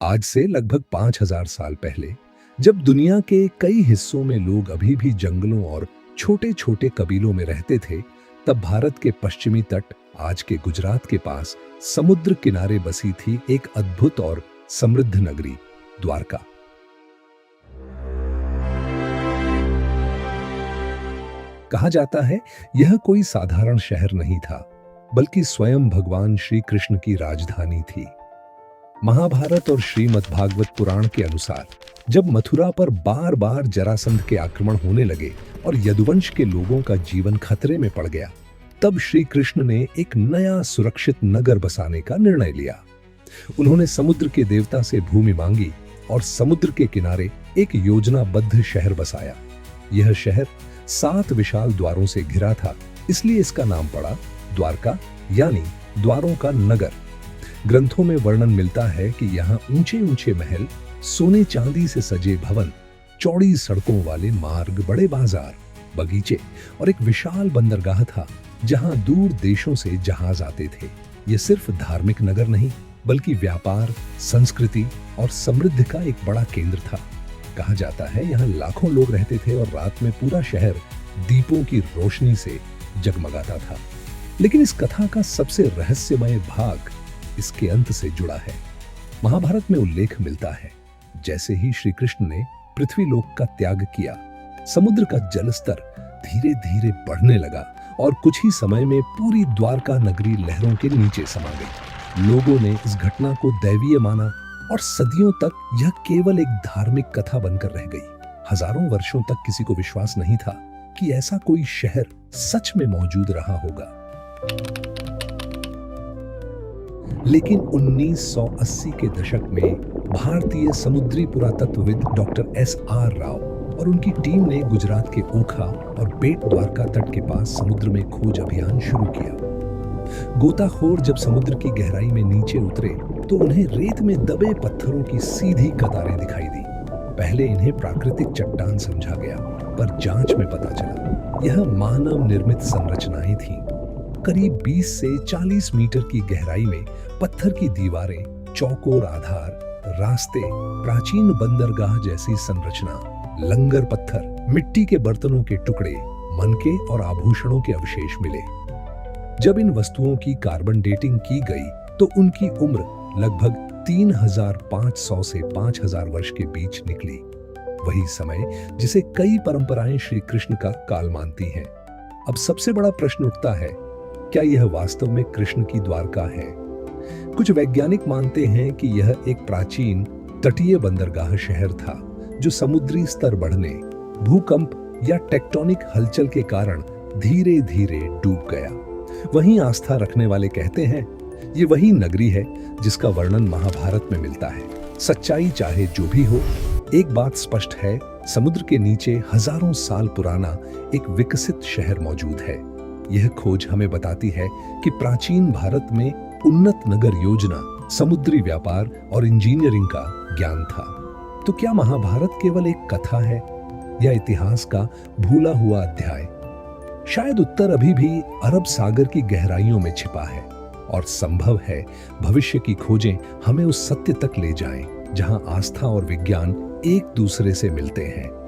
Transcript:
आज से लगभग 5000 साल पहले जब दुनिया के कई हिस्सों में लोग अभी भी जंगलों और छोटे-छोटे कबीलों में रहते थे, तब भारत के पश्चिमी तट, आज के गुजरात के पास समुद्र किनारे बसी थी एक अद्भुत और समृद्ध नगरी, द्वारका। कहा जाता है यह कोई साधारण शहर नहीं था, बल्कि स्वयं भगवान श्री कृष्ण की राजधानी थी। महाभारत और श्रीमद् भागवत पुराण के अनुसार जब मथुरा पर बार बार जरासंध के आक्रमण होने लगे और यदुवंश के लोगों का जीवन खतरे में पड़ गया, तब श्री कृष्ण ने एक नया सुरक्षित नगर बसाने का निर्णय लिया। उन्होंने समुद्र के देवता से भूमि मांगी और समुद्र के किनारे एक योजनाबद्ध शहर बसाया। यह शहर 7 विशाल द्वारों से घिरा था, इसलिए इसका नाम पड़ा द्वारका, यानी द्वारों का नगर। ग्रंथों में वर्णन मिलता है कि यहाँ ऊंचे ऊंचे महल, सोने चांदी से सजे भवन, चौड़ी सड़कों वाले मार्ग, बड़े बाजार, बगीचे और एक विशाल बंदरगाह था जहाँ दूर देशों से जहाज आते थे। ये सिर्फ धार्मिक नगर नहीं, बल्कि व्यापार, संस्कृति और समृद्धि का एक बड़ा केंद्र था। कहा जाता है यहाँ लाखों लोग रहते थे और रात में पूरा शहर दीपों की रोशनी से जगमगाता था। लेकिन इस कथा का सबसे रहस्यमय भाग इसके अंत से जुड़ा है। महाभारत में उल्लेख मिलता है, जैसे ही श्री कृष्ण ने पृथ्वी लोक का त्याग किया, समुद्र का जलस्तर धीरे धीरे बढ़ने लगा और कुछ ही समय में पूरी द्वारका नगरी लहरों के नीचे समा गई। लोगों ने इस घटना को दैवीय माना और सदियों तक यह केवल एक धार्मिक कथा बनकर रह गई। हजारों वर्षों तक किसी को विश्वास नहीं था कि ऐसा कोई शहर सच में मौजूद रहा होगा। लेकिन 1980 के दशक में भारतीय समुद्री पुरातत्वविद डॉक्टर एस.आर. राव और उनकी टीम ने गुजरात के ओखा और बेट द्वारका तट के पास समुद्र में खोज अभियान शुरू किया। गोताखोर जब समुद्र की गहराई में नीचे उतरे तो उन्हें रेत में दबे पत्थरों की सीधी कतारें दिखाई दी। पहले इन्हें प्राकृतिक चट्टान समझा गया, पर जांच में पता चला यह मानव निर्मित संरचनाएं थीं। करीब 20 से 40 मीटर की गहराई में पत्थर की दीवारें, चौकोर आधार, रास्ते, प्राचीन बंदरगाह जैसी संरचना, लंगर पत्थर, मिट्टी के बर्तनों के टुकड़े, मनके और आभूषणों के अवशेष मिले। जब इन वस्तुओं की कार्बन डेटिंग की गई तो उनकी उम्र लगभग 3500 से 5000 वर्ष के बीच निकली। वही समय जिसे कई परंपराएं श्री कृष्ण का काल मानती हैं। अब सबसे बड़ा प्रश्न उठता है, क्या यह वास्तव में कृष्ण की द्वारका है? कुछ वैज्ञानिक मानते हैं कि यह एक प्राचीन तटीय बंदरगाह शहर था जो समुद्री स्तर बढ़ने, भूकंप या टेक्टोनिक हलचल के कारण धीरे धीरे डूब गया। वहीं आस्था रखने वाले कहते हैं ये वही नगरी है जिसका वर्णन महाभारत में मिलता है। सच्चाई चाहे जो भी हो, एक बात स्पष्ट है, समुद्र के नीचे हजारों साल पुराना एक विकसित शहर मौजूद है। यह खोज हमें बताती है कि प्राचीन भारत में उन्नत नगर योजना, समुद्री व्यापार और इंजीनियरिंग का ज्ञान था। तो क्या महाभारत केवल एक कथा है या इतिहास का भूला हुआ अध्याय? शायद उत्तर अभी भी अरब सागर की गहराइयों में छिपा है और संभव है भविष्य की खोजें हमें उस सत्य तक ले जाएं, जहां आस्था और विज्ञान एक दूसरे से मिलते हैं।